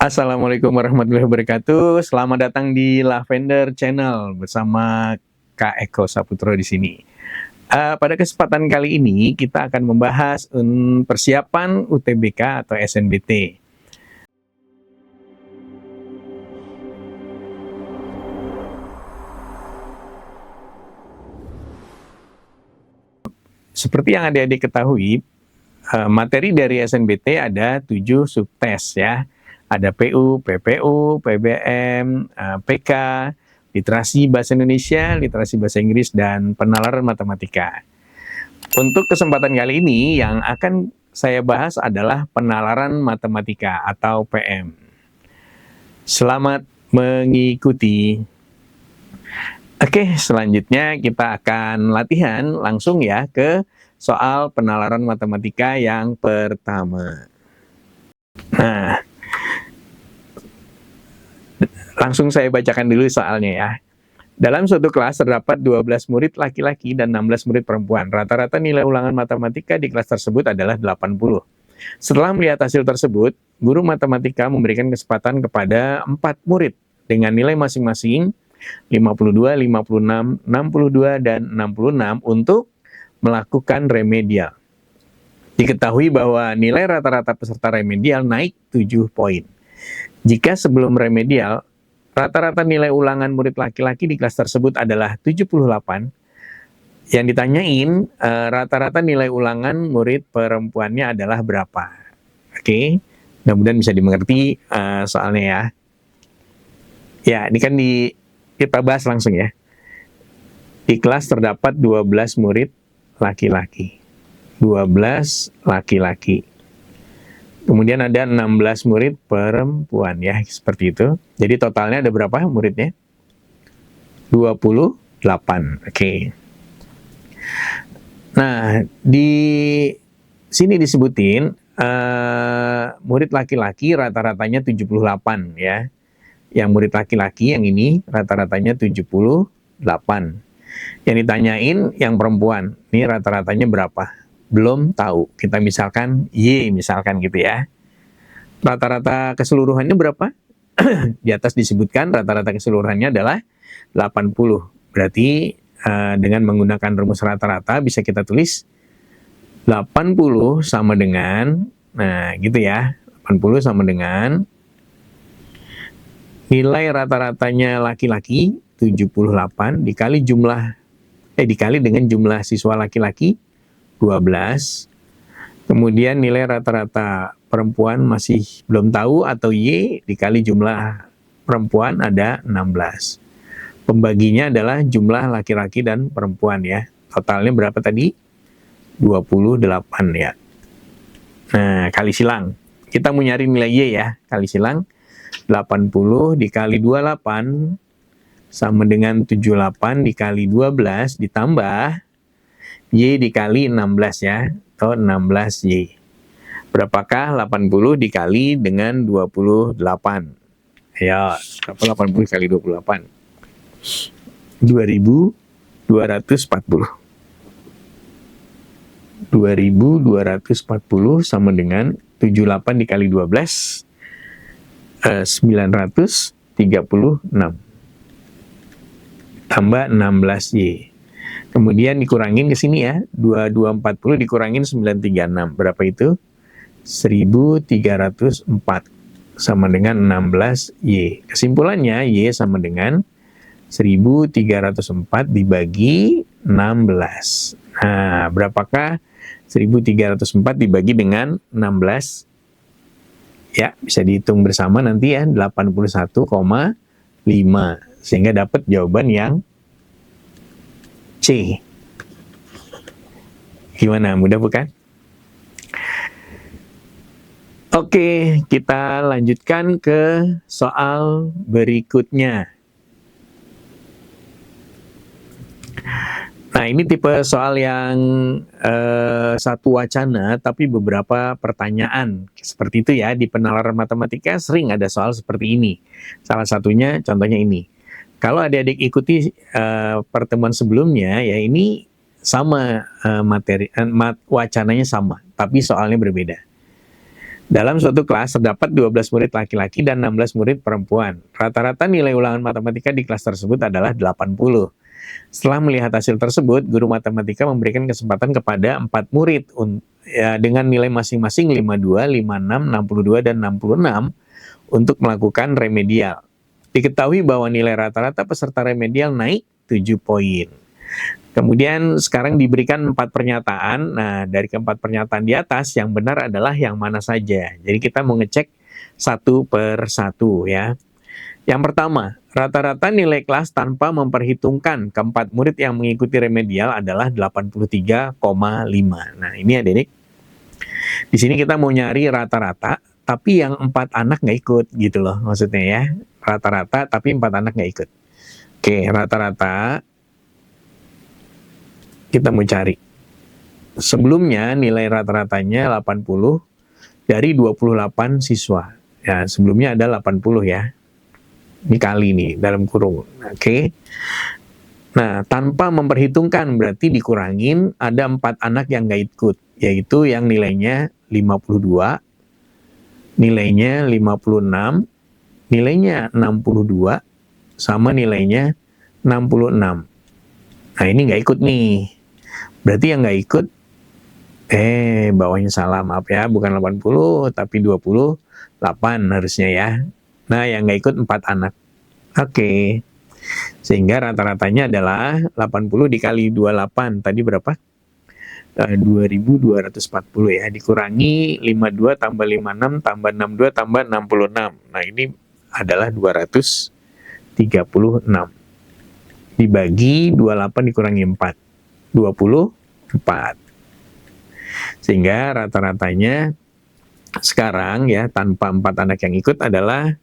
Assalamualaikum warahmatullahi wabarakatuh. Selamat datang di Lavender Channel bersama Kak Eko Saputro di sini. Pada kesempatan kali ini kita akan membahas persiapan UTBK atau SNBT. Seperti yang adik-adik ketahui, materi dari SNBT ada 7 subtes ya. Ada PU, PPU, PBM, PK, literasi bahasa Indonesia, literasi bahasa Inggris, dan penalaran matematika. Untuk kesempatan kali ini yang akan saya bahas adalah penalaran matematika atau PM. Selamat mengikuti. Oke, selanjutnya kita akan latihan langsung ya ke soal penalaran matematika yang pertama. Nah, langsung saya bacakan dulu soalnya ya. Dalam suatu kelas terdapat 12 murid laki-laki dan 16 murid perempuan. Rata-rata nilai ulangan matematika di kelas tersebut adalah 80. Setelah melihat hasil tersebut, guru matematika memberikan kesempatan kepada 4 murid dengan nilai masing-masing 52, 56, 62, dan 66 untuk melakukan remedial. Diketahui bahwa nilai rata-rata peserta remedial naik 7 poin. Jika sebelum remedial, rata-rata nilai ulangan murid laki-laki di kelas tersebut adalah 78. Yang ditanyain, rata-rata nilai ulangan murid perempuannya adalah berapa? Oke, mudah-mudahan bisa dimengerti soalnya ya. Ya, ini kan kita bahas langsung ya. Di kelas terdapat 12 murid laki-laki. 12 laki-laki. Kemudian ada 16 murid perempuan ya, seperti itu. Jadi totalnya ada berapa muridnya? 28. Oke. Nah, di sini disebutin murid laki-laki rata-ratanya 78 ya. Yang murid laki-laki yang ini rata-ratanya 78. Yang ditanyain yang perempuan, ini rata-ratanya berapa? Belum tahu. Kita misalkan Y misalkan gitu ya. Rata-rata keseluruhannya berapa? Di atas disebutkan rata-rata keseluruhannya adalah 80. Berarti dengan menggunakan rumus rata-rata bisa kita tulis 80 sama dengan, nah gitu ya, 80 sama dengan nilai rata-ratanya laki-laki 78 dikali dengan jumlah siswa laki-laki 12. Kemudian nilai rata-rata perempuan masih belum tahu atau Y dikali jumlah perempuan ada 16. Pembaginya adalah jumlah laki-laki dan perempuan ya. Totalnya berapa tadi? 28 ya. Nah, kali silang. Kita mau nyari nilai Y ya. Kali silang 80 dikali 28 sama dengan 78 dikali 12 ditambah Y dikali 16 ya, atau 16Y. Berapakah 80 dikali dengan 28? Ya, berapa 80 dikali 28? 2240. 2240 sama dengan 78 dikali 12, 936. Tambah 16Y. Kemudian dikurangin ke sini ya, 2240 dikurangin 936. Berapa itu? 1304 sama dengan 16Y. Kesimpulannya Y sama dengan 1304 dibagi 16. Nah, berapakah 1304 dibagi dengan 16? Ya, bisa dihitung bersama nanti ya, 81,5. Sehingga dapat jawaban yang C. Gimana? Mudah bukan? Oke, kita lanjutkan ke soal berikutnya. Nah, ini tipe soal yang satu wacana, tapi beberapa pertanyaan. Seperti itu ya, di penalaran matematika sering ada soal seperti ini. Salah satunya, contohnya ini. Kalau adik-adik ikuti pertemuan sebelumnya, ya ini sama wacananya sama, tapi soalnya berbeda. Dalam suatu kelas terdapat 12 murid laki-laki dan 16 murid perempuan. Rata-rata nilai ulangan matematika di kelas tersebut adalah 80. Setelah melihat hasil tersebut, guru matematika memberikan kesempatan kepada 4 murid dengan nilai masing-masing 52, 56, 62, dan 66 untuk melakukan remedial. Diketahui bahwa nilai rata-rata peserta remedial naik 7 poin. Kemudian sekarang diberikan 4 pernyataan. Nah, dari keempat pernyataan di atas, yang benar adalah yang mana saja. Jadi kita mau ngecek satu per satu ya. Yang pertama, rata-rata nilai kelas tanpa memperhitungkan keempat murid yang mengikuti remedial adalah 83,5. Nah, ini adik-adik. Di sini kita mau nyari rata-rata, tapi yang 4 anak nggak ikut gitu loh maksudnya ya. Rata-rata tapi 4 anak nggak ikut. Oke, rata-rata kita mau cari. Sebelumnya nilai rata-ratanya 80 dari 28 siswa. Ya, sebelumnya ada 80 ya. Ini kali nih dalam kurung. Oke. Nah, tanpa memperhitungkan berarti dikurangin ada 4 anak yang nggak ikut, yaitu yang nilainya 52, nilainya 56, nilainya 62, sama nilainya 66. Nah, ini nggak ikut nih. Berarti yang nggak ikut, bawahnya salah, maaf ya, bukan 80, tapi 28 harusnya ya. Nah, yang nggak ikut 4 anak. Oke. Sehingga rata-ratanya adalah 80 dikali 28, tadi berapa? 2240 ya, dikurangi 52 tambah 56 tambah 62 tambah 66. Nah, ini adalah 236. Dibagi 28 dikurangi 4. 24. Sehingga rata-ratanya sekarang ya tanpa 4 anak yang ikut adalah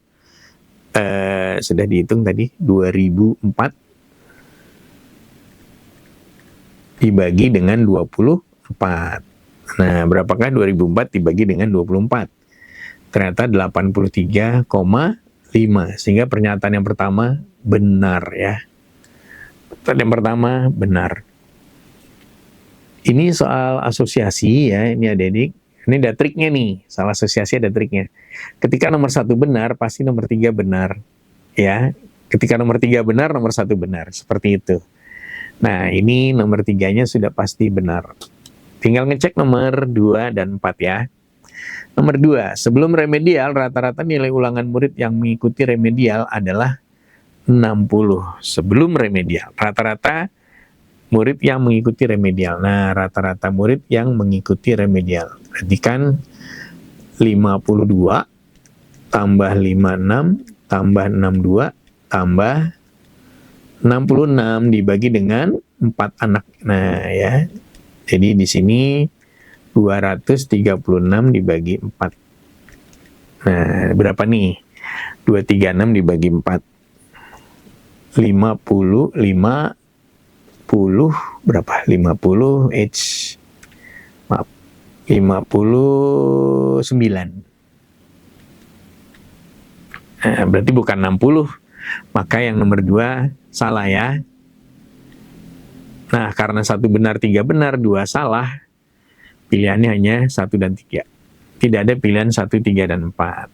sudah dihitung tadi 2004 dibagi dengan 24. Nah, berapakah 2004 dibagi dengan 24? Ternyata 83,5. Sehingga pernyataan yang pertama benar ya. Pernyataan yang pertama benar. Ini soal asosiasi ya, ini adik-adik. Ini ada triknya nih, soal asosiasi ada triknya. Ketika nomor 1 benar, pasti nomor 3 benar. Ya, ketika nomor 3 benar, nomor 1 benar. Seperti itu. Nah, ini nomor 3-nya sudah pasti benar. Tinggal ngecek nomor 2 dan 4 ya. Nomor 2, sebelum remedial, rata-rata nilai ulangan murid yang mengikuti remedial adalah 60. Sebelum remedial, rata-rata murid yang mengikuti remedial. Nah, rata-rata murid yang mengikuti remedial. Berarti kan 52 tambah 56 tambah 62 tambah 66 dibagi dengan 4 anak. Nah, ya. Jadi di sini 236 dibagi 4. Nah, berapa nih? 236 dibagi 4. 55 berapa? 50 maaf, 59. Nah, berarti bukan 60. Maka yang nomor 2 salah ya. Nah, karena 1 benar, 3 benar, 2 salah, pilihannya hanya 1 dan 3. Tidak ada pilihan 1, 3, dan 4.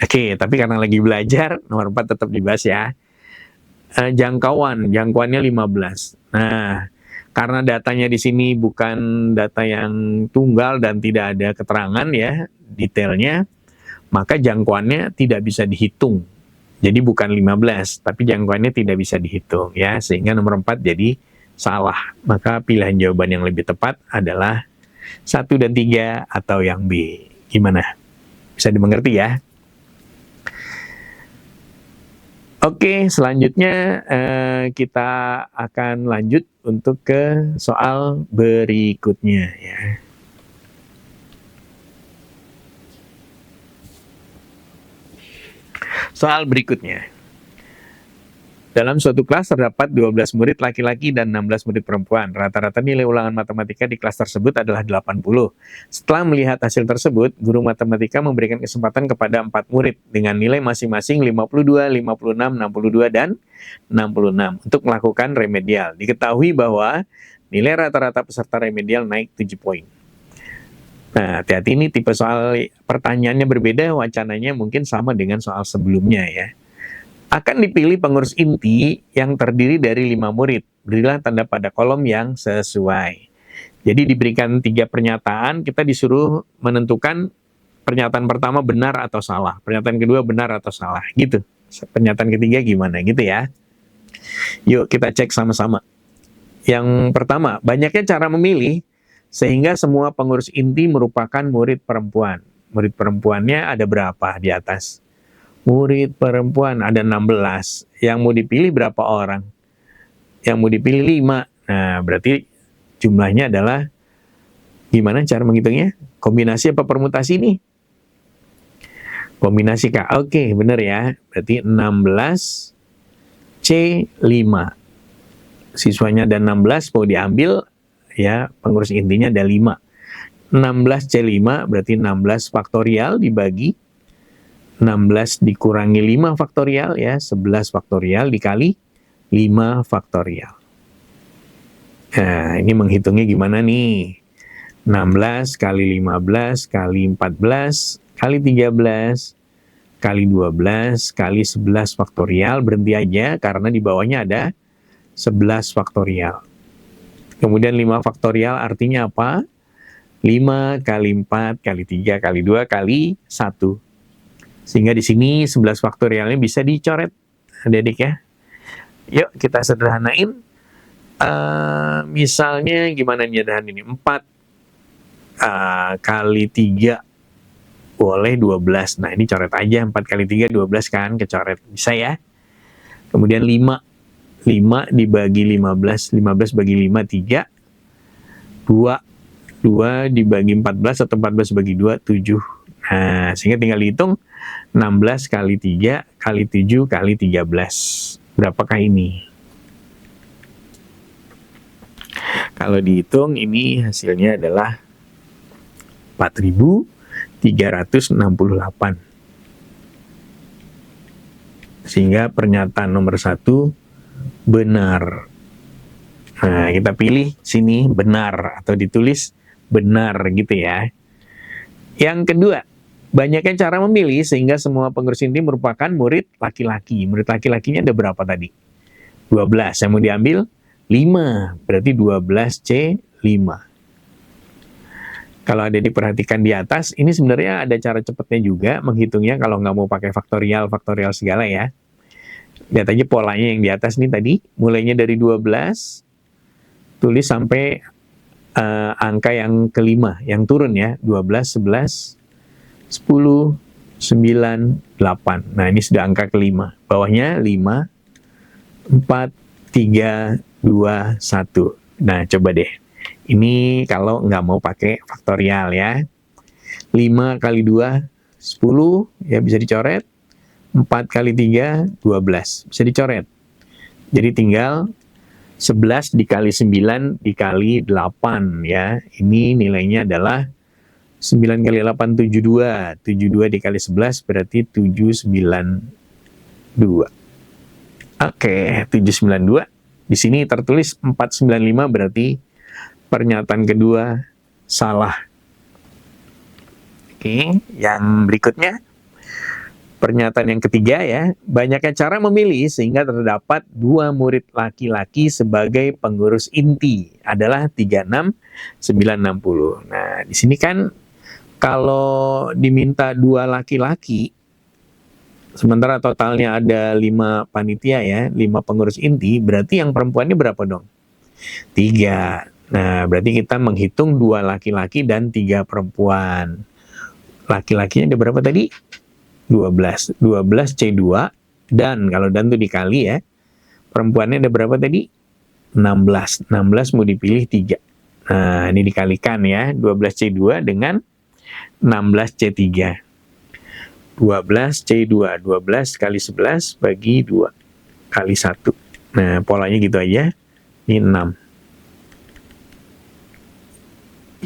Oke, tapi karena lagi belajar, nomor 4 tetap dibahas ya. Jangkauannya 15. Nah, karena datanya di sini bukan data yang tunggal dan tidak ada keterangan ya, detailnya, maka jangkauannya tidak bisa dihitung. Jadi bukan 15, tapi jangkauannya tidak bisa dihitung ya, sehingga nomor 4 jadi salah. Maka pilihan jawaban yang lebih tepat adalah 1 dan 3 atau yang B. Gimana? Bisa dimengerti ya? Oke, selanjutnya kita akan lanjut untuk ke soal berikutnya ya. Soal berikutnya. Dalam suatu kelas terdapat 12 murid laki-laki dan 16 murid perempuan. Rata-rata nilai ulangan matematika di kelas tersebut adalah 80. Setelah melihat hasil tersebut, guru matematika memberikan kesempatan kepada 4 murid dengan nilai masing-masing 52, 56, 62, dan 66 untuk melakukan remedial. Diketahui bahwa nilai rata-rata peserta remedial naik 7 poin. Nah, hati-hati ini tipe soal pertanyaannya berbeda, wacananya mungkin sama dengan soal sebelumnya ya. Akan dipilih pengurus inti yang terdiri dari 5 murid. Berilah tanda pada kolom yang sesuai. Jadi diberikan 3 pernyataan, kita disuruh menentukan pernyataan pertama benar atau salah, pernyataan kedua benar atau salah, gitu. Pernyataan ketiga gimana gitu ya. Yuk kita cek sama-sama. Yang pertama, banyaknya cara memilih sehingga semua pengurus inti merupakan murid perempuan. Murid perempuannya ada berapa di atas? Murid perempuan ada 16. Yang mau dipilih berapa orang? Yang mau dipilih 5. Nah, berarti jumlahnya adalah, gimana cara menghitungnya? Kombinasi apa permutasi nih? Kombinasi Kak. Oke, benar ya. Berarti 16 C5. Siswanya ada 16, mau diambil ya, pengurus intinya ada 5. 16 C5 berarti 16 faktorial dibagi 16 dikurangi 5 faktorial ya, 11 faktorial dikali 5 faktorial. Nah, ini menghitungnya gimana nih? 16 kali 15 kali 14 kali 13 kali 12 kali 11 faktorial, berhenti aja karena di bawahnya ada 11 faktorial. Kemudian 5 faktorial artinya apa? 5 kali 4 kali 3 kali 2 kali 1. Sehingga di sini 11 faktorialnya bisa dicoret, adik-adik ya. Yuk kita sederhanain. Misalnya gimana nyederhanain ini? 4 kali 3 boleh 12. Nah, ini coret aja. 4 kali 3, 12 kan, kecoret. Bisa ya. Kemudian 5 dibagi 15, 15 bagi 5, 3. 2 dibagi 14 atau 14 bagi 2, 7. Nah, sehingga tinggal dihitung 16 kali 3 kali 7 kali 13. Berapakah ini? Kalau dihitung ini hasilnya adalah 4.368. Sehingga pernyataan nomor 1 benar. Nah, kita pilih sini benar atau ditulis benar gitu ya. Yang kedua, banyaknya cara memilih sehingga semua pengurus inti merupakan murid laki-laki. Murid laki-lakinya ada berapa tadi? 12. Yang mau diambil 5. Berarti 12C5. Kalau ada diperhatikan di atas, ini sebenarnya ada cara cepatnya juga menghitungnya kalau nggak mau pakai faktorial segala ya. Lihat aja polanya yang di atas nih tadi, mulainya dari 12, tulis sampai angka yang kelima, yang turun ya, 12, 11, 10, 9, 8. Nah, ini sudah angka kelima. Bawahnya 5, 4, 3, 2, 1. Nah, coba deh. Ini kalau nggak mau pakai faktorial ya. 5 kali 2, 10, ya bisa dicoret. 4 kali 3, 12. Bisa dicoret. Jadi tinggal 11 dikali 9 dikali 8 ya. Ini nilainya adalah 9 kali 8, 72. 72 dikali 11 berarti 792. Oke, 792. Di sini tertulis 495 berarti pernyataan kedua salah. Oke, yang berikutnya. Pernyataan yang ketiga ya, banyaknya cara memilih sehingga terdapat 2 murid laki-laki sebagai pengurus inti adalah 36, 960. Nah, di sini kan kalau diminta 2 laki-laki, sementara totalnya ada 5 panitia ya, 5 pengurus inti, berarti yang perempuannya berapa dong? 3. Nah, berarti kita menghitung 2 laki-laki dan 3 perempuan. Laki-lakinya ada berapa tadi? 12 C2, dan kalau dan itu dikali ya, perempuannya ada berapa tadi? 16 mau dipilih 3. Nah, ini dikalikan ya, 12 C2 dengan 16 C3. 12 C2, 12 kali 11 bagi 2 kali 1. Nah, polanya gitu aja. Ini 6.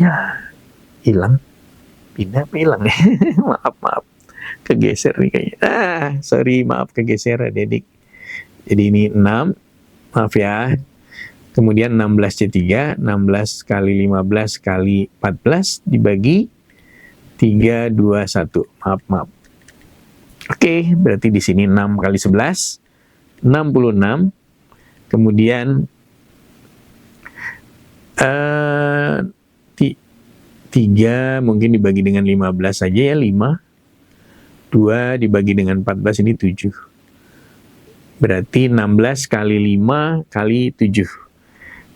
Ya, hilang. Pindah apa hilang ya? Maaf. Kegeser nih kayaknya. Sorry, maaf kegeser adik-adik. Jadi ini 6, maaf ya. Kemudian 16 C3, 16 kali 15 kali 14 dibagi 3, 2, 1. Maaf. Oke, berarti di sini 6 kali 11, 66. Kemudian 3 mungkin dibagi dengan 15 saja ya, 5. 2 dibagi dengan 14, ini 7. Berarti 16 kali 5 kali 7.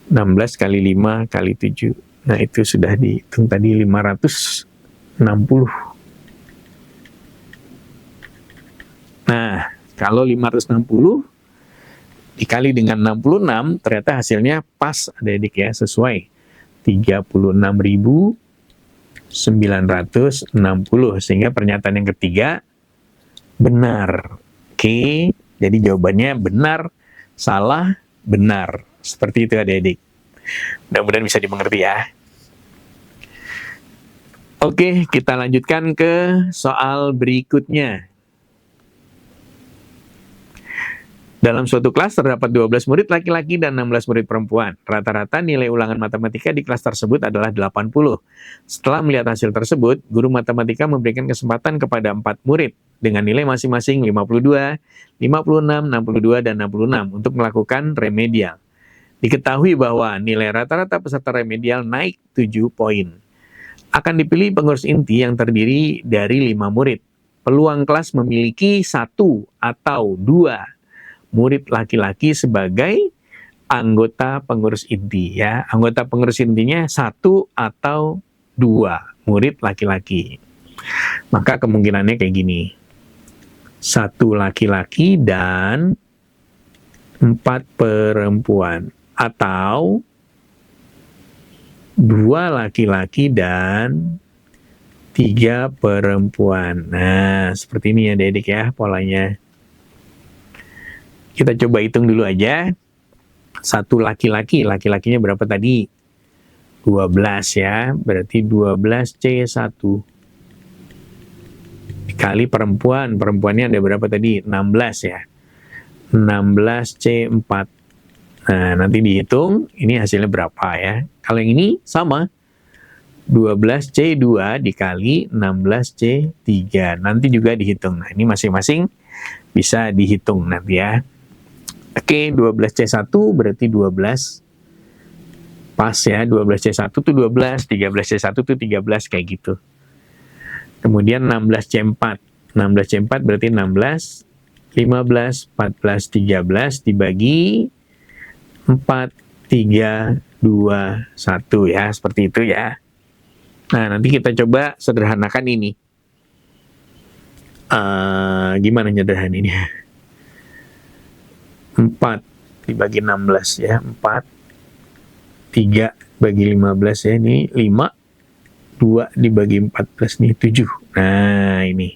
16 kali 5 kali 7. Nah, itu sudah dihitung tadi 560. Nah, kalau 560 dikali dengan 66, ternyata hasilnya pas, adik-adik ya, sesuai. 36.960. Sehingga pernyataan yang ketiga benar. Oke, jadi jawabannya benar, salah, benar. Seperti itu adik-adik. Mudah-mudahan bisa dimengerti ya. Oke, kita lanjutkan ke soal berikutnya. Dalam suatu kelas terdapat 12 murid laki-laki dan 16 murid perempuan. Rata-rata nilai ulangan matematika di kelas tersebut adalah 80. Setelah melihat hasil tersebut, guru matematika memberikan kesempatan kepada 4 murid dengan nilai masing-masing 52, 56, 62, dan 66 untuk melakukan remedial. Diketahui bahwa nilai rata-rata peserta remedial naik 7 poin. Akan dipilih pengurus inti yang terdiri dari 5 murid. Peluang kelas memiliki 1 atau 2 murid laki-laki sebagai anggota pengurus inti ya. Anggota pengurus intinya 1 atau 2 murid laki-laki. Maka kemungkinannya kayak gini. 1 laki-laki dan 4 perempuan. Atau 2 laki-laki dan 3 perempuan. Nah, seperti ini ya adik-adik ya polanya. Kita coba hitung dulu aja. 1 laki-laki, laki-lakinya berapa tadi? 12 ya, berarti 12C1. Dikali perempuan, perempuannya ada berapa tadi? 16 ya. 16C4. Nah, nanti dihitung, ini hasilnya berapa ya. Kalau yang ini sama, 12C2 dikali 16C3. Nanti juga dihitung. Nah, ini masing-masing bisa dihitung nanti ya. Oke, 12C1 berarti 12. Pas ya, 12C1 tuh 12, 13C1 tuh 13, kayak gitu. Kemudian 16C4. 16C4 berarti 16, 15, 14, 13 dibagi 4, 3, 2, 1 ya, seperti itu ya. Nah, nanti kita coba sederhanakan ini. Gimana nyederhanainnya? 4 dibagi 16 ya, 4, 3 bagi 15 ya, ini 5, 2 dibagi 14 nih, 7. Nah, ini.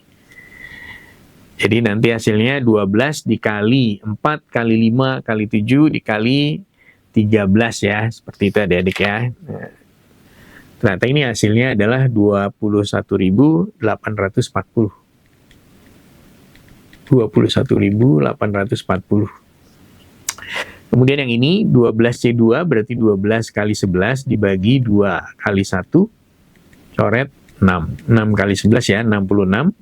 Jadi nanti hasilnya 12 dikali 4 kali 5 kali 7 dikali 13 ya, seperti itu adik-adik ya. Nah, ternyata ini hasilnya adalah 21.840. 21.840. Kemudian yang ini 12C2 berarti 12 kali 11 dibagi 2 kali 1, coret 6. 6 kali 11 ya, 66.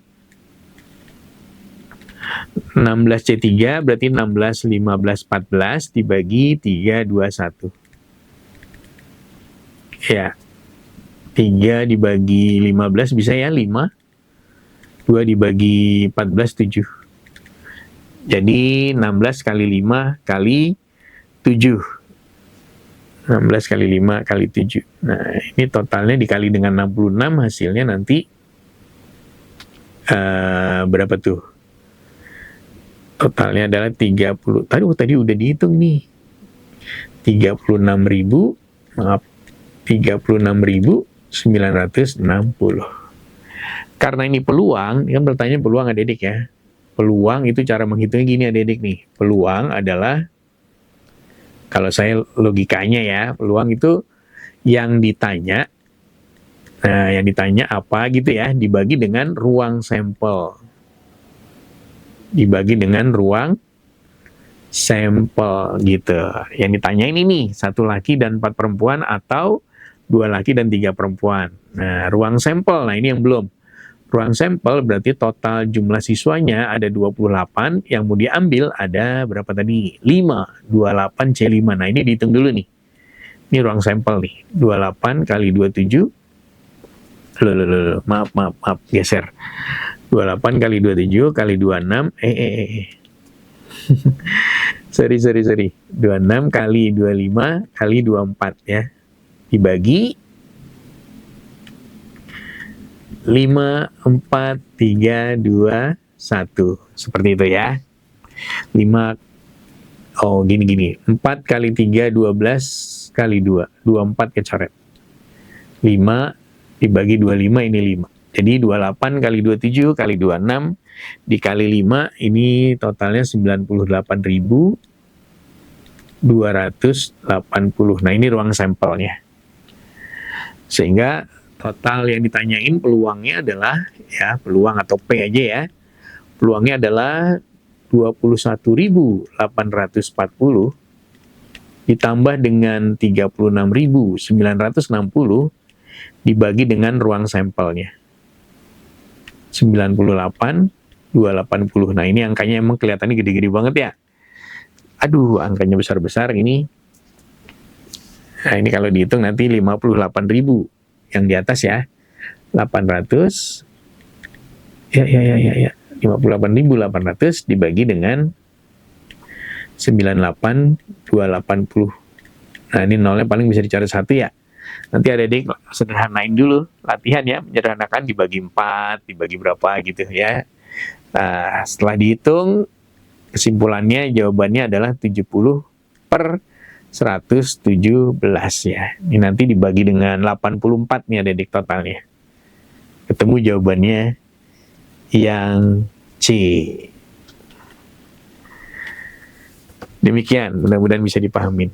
16C3 berarti 16, 15, 14 dibagi 3, 2, 1. Ya, 3 dibagi 15 bisa ya, 5. 2 dibagi 14, 7. Jadi 16 kali 5 kali 7. 16 kali 5 kali 7. Nah, ini totalnya dikali dengan 66, hasilnya nanti berapa tuh? Totalnya adalah 30. Tadi udah dihitung nih. 36.960. Karena ini peluang, kan bertanya peluang adik-adik ya. Peluang itu cara menghitungnya gini adik-adik nih. Peluang adalah, kalau saya logikanya ya, peluang itu yang ditanya, nah yang ditanya apa gitu ya, dibagi dengan ruang sampel. Dibagi dengan ruang sampel gitu. Yang ditanya ini nih, 1 laki dan 4 perempuan atau 2 laki dan 3 perempuan. Nah, ruang sampel, nah ini yang belum. Ruang sampel berarti total jumlah siswanya ada 28, yang mau diambil ada berapa tadi? 5, 28C5. Nah, ini dihitung dulu nih. Ini ruang sampel nih, 28 kali 27. Maaf, geser. 28 kali 27 kali 26, sorry. 26 kali 25 kali 24 ya. Dibagi 5, 4, 3, 2, 1. Seperti itu ya. 5, gini. 4 kali 3, 12 kali 2. 24 kecoret. 5 dibagi 25, ini 5. Jadi 28 kali 27 kali 26 dikali 5, ini totalnya 98.280. Nah, ini ruang sampelnya. Sehingga total yang ditanyain peluangnya adalah, ya peluang atau P aja ya, peluangnya adalah 21.840 ditambah dengan 36.960 dibagi dengan ruang sampelnya. 98.280. Nah, ini angkanya emang kelihatannya gede-gede banget ya. Aduh, angkanya besar-besar ini. Nah, ini kalau dihitung nanti 58.000 yang di atas ya. 800. Ya. 58.800 dibagi dengan 98.280. Nah, ini nolnya paling bisa dicoret 1 ya. Nanti adik-adik sederhanain dulu latihan ya, menyederhanakan dibagi 4, dibagi berapa gitu ya. Nah, setelah dihitung kesimpulannya jawabannya adalah 70/117 ya. Ini nanti dibagi dengan 84 nih adik-adik totalnya. Ketemu jawabannya yang C. Demikian, mudah-mudahan bisa dipahamin.